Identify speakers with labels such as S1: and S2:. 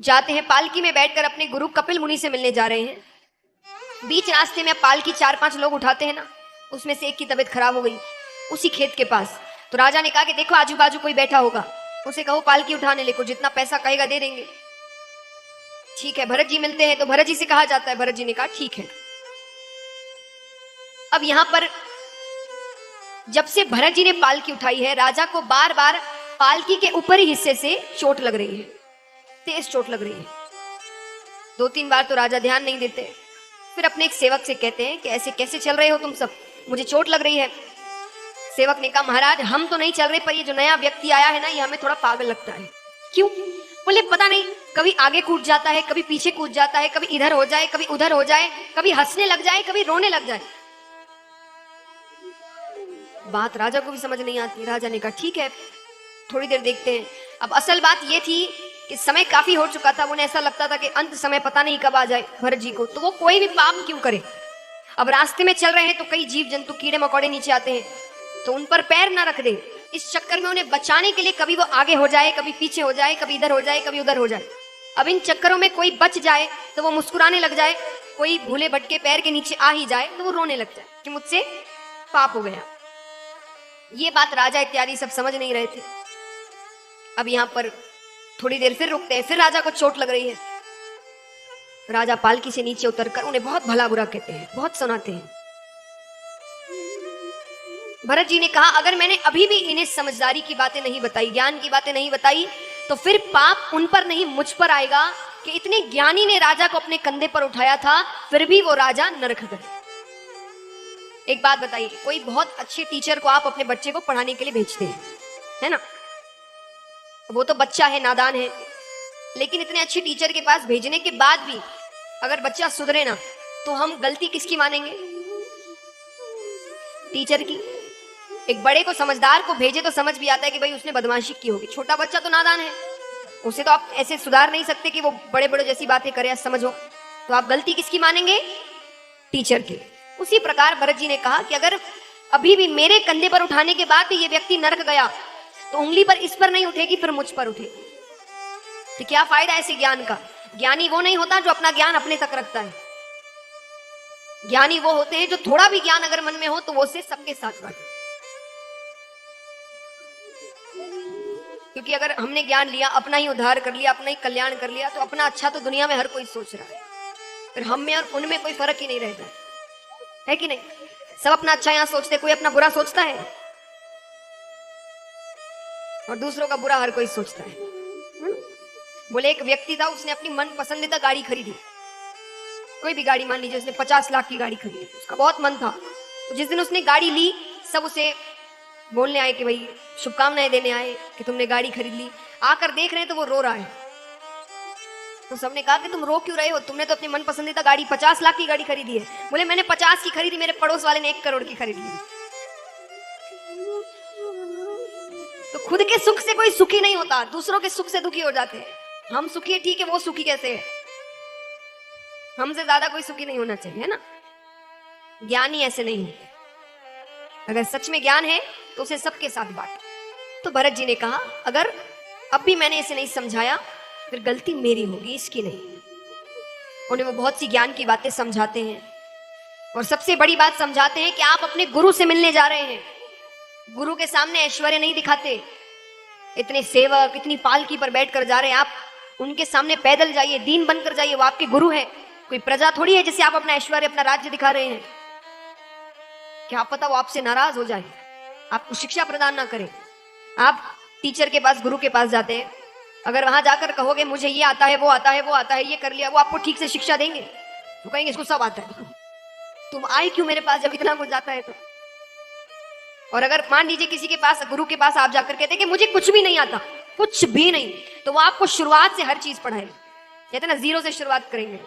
S1: जाते हैं, पालकी में बैठकर अपने गुरु कपिल मुनि से मिलने जा रहे हैं। बीच रास्ते में पालकी 4-5 लोग उठाते हैं ना, उसमें से एक की तबीयत खराब हो गई उसी खेत के पास। तो राजा ने कहा कि देखो आजू बाजू कोई बैठा होगा, उसे कहो पालकी उठाने लेको, जितना पैसा कहेगा दे देंगे। ठीक है, भरत जी मिलते हैं तो भरत जी से कहा जाता है, भरत जी ने कहा ठीक है। अब यहां पर जब से भरत जी ने पालकी उठाई है, राजा को बार बार पालकी के ऊपरी हिस्से से चोट लग रही है, तेज चोट लग रही है। 2-3 बार तो राजा ध्यान नहीं देते, फिर अपने एक सेवक से कहते हैं कि ऐसे कैसे चल रहे हो तुम सब, मुझे चोट लग रही है। सेवक ने कहा महाराज हम तो नहीं चल रहे, पर ये जो नया व्यक्ति आया है ना, ये हमें थोड़ा पागल लगता है। क्यों? बोले पता नहीं, कभी आगे कूद जाता है, कभी पीछे कूद जाता है, कभी इधर हो जाए, कभी उधर हो जाए, कभी हंसने लग जाए, कभी रोने लग जाए। बात राजा को भी समझ नहीं आती। राजा ने कहा ठीक है थोड़ी देर देखते हैं। अब असल बात ये थी कि समय काफी हो चुका था, उन्हें ऐसा लगता था कि अंत समय पता नहीं कब आ जाए भरत जी को, तो वो कोई भी पाप क्यों करे। अब रास्ते में चल रहे हैं तो कई जीव जंतु कीड़े मकोड़े नीचे आते हैं, तो उन पर पैर ना रख दे। इस चक्कर में उन्हें बचाने के लिए कभी वो आगे हो जाए, कभी पीछे हो जाए, कभी इधर हो जाए, कभी उधर हो जाए। अब इन चक्करों में कोई बच जाए तो वो मुस्कुराने लग जाए, कोई भूले भटके पैर के नीचे आ ही जाए तो वो रोने लग जाए कि मुझसे पाप हो गया। ये बात राजा इत्यादि सब समझ नहीं रहे थे। अब यहां पर थोड़ी देर फिर रुकते हैं, फिर राजा को चोट लग रही है। राजा पालकी से नीचे उतरकर उन्हें बहुत भला बुरा कहते हैं, बहुत सुनाते हैं। भरत जी ने कहा अगर मैंने अभी भी इन्हें समझदारी की बातें नहीं बताई, ज्ञान की बातें नहीं बताई, तो फिर पाप उन पर नहीं मुझ पर आएगा कि इतने ज्ञानी ने राजा को अपने कंधे पर उठाया था, फिर भी वो राजा नरक गए। एक बात बताइए, कोई बहुत अच्छे टीचर को आप अपने बच्चे को पढ़ाने के लिए भेजते हैं, है ना? वो तो बच्चा है, नादान है, लेकिन इतने अच्छे टीचर के पास भेजने के बाद भी अगर बच्चा सुधरे ना, तो हम गलती किसकी मानेंगे? टीचर की। एक बड़े को, समझदार को भेजे तो समझ भी आता है कि भाई उसने बदमाशी की होगी। छोटा बच्चा तो नादान है, उसे तो आप ऐसे सुधार नहीं सकते कि वो बड़े बड़े जैसी बातें करे, समझो। तो आप गलती किसकी मानेंगे? टीचर की। उसी प्रकार भरत जी ने कहा कि अगर अभी भी मेरे कंधे पर उठाने के बाद भी ये व्यक्ति नरक गया, तो उंगली पर इस पर नहीं उठेगी, फिर मुझ पर उठेगी। तो क्या फायदा ऐसे ज्ञान का? ज्ञानी वो नहीं होता जो अपना ज्ञान अपने तक रखता है। ज्ञानी वो होते हैं जो थोड़ा भी ज्ञान अगर मन में हो तो वो उसे सबके साथ बांटे। क्योंकि अगर हमने ज्ञान लिया, अपना ही उद्धार कर लिया, अपना ही कल्याण कर लिया, तो अपना अच्छा तो दुनिया में हर कोई सोच रहा है, फिर हम में और उनमें कोई फर्क ही नहीं रहता है कि नहीं? सब अपना अच्छा यहां सोचते, कोई अपना बुरा सोचता है, और दूसरों का बुरा हर कोई सोचता है। बोले एक व्यक्ति था, उसने अपनी मन पसंदीदा गाड़ी खरीदी, कोई भी गाड़ी मान लीजिए, उसने 50 लाख की गाड़ी खरीदी, उसका बहुत मन था। तो जिस दिन उसने गाड़ी ली, सब उसे बोलने आए कि भाई शुभकामनाएं देने आए कि तुमने गाड़ी खरीद ली। आकर देख रहे हैं तो वो रो रहा है। तो सबने कहा कि तुम रो क्यों रहे हो, तुमने तो अपनी मन पसंदीदा गाड़ी 50 लाख की गाड़ी खरीदी है। बोले मैंने 50 की खरीदी, मेरे पड़ोस वाले ने 1 करोड़ की खरीद ली। तो खुद के सुख से कोई सुखी नहीं होता, दूसरों के सुख से दुखी हो जाते हैं। हम सुखी है ठीक है, वो सुखी कैसे है? हमसे ज्यादा कोई सुखी नहीं होना चाहिए, है ना? ज्ञानी ऐसे नहीं है, अगर सच में ज्ञान है तो उसे सबके साथ बांटे। तो भरत जी ने कहा अगर अब भी मैंने इसे नहीं समझाया, फिर गलती मेरी होगी, इसकी नहीं। उन्हें वो बहुत सी ज्ञान की बातें समझाते हैं, और सबसे बड़ी बात समझाते हैं कि आप अपने गुरु से मिलने जा रहे हैं, गुरु के सामने ऐश्वर्य नहीं दिखाते। इतने सेवक इतनी पालकी पर बैठकर जा रहे हैं, आप उनके सामने पैदल जाइए, दीन बनकर जाइए, वो आपके गुरु है, कोई प्रजा थोड़ी है जिसे आप अपना ऐश्वर्य अपना राज्य दिखा रहे हैं। क्या पता वो आपसे नाराज हो जाए, आपको शिक्षा प्रदान ना करे। आप टीचर के पास, गुरु के पास जाते हैं, अगर वहां जाकर कहोगे मुझे ये आता है, वो आता है, वो आता है, ये कर लिया, वो आपको ठीक से शिक्षा देंगे? वो कहेंगे इसको सब आता है, तुम आए क्यों मेरे पास जब इतना कुछ जाता है तो? और अगर मान लीजिए किसी के पास, गुरु के पास आप जाकर कहते कि मुझे कुछ भी नहीं आता, कुछ भी नहीं, तो वो आपको शुरुआत से हर चीज पढ़ाएंगे। कहते ना जीरो से शुरुआत करेंगे।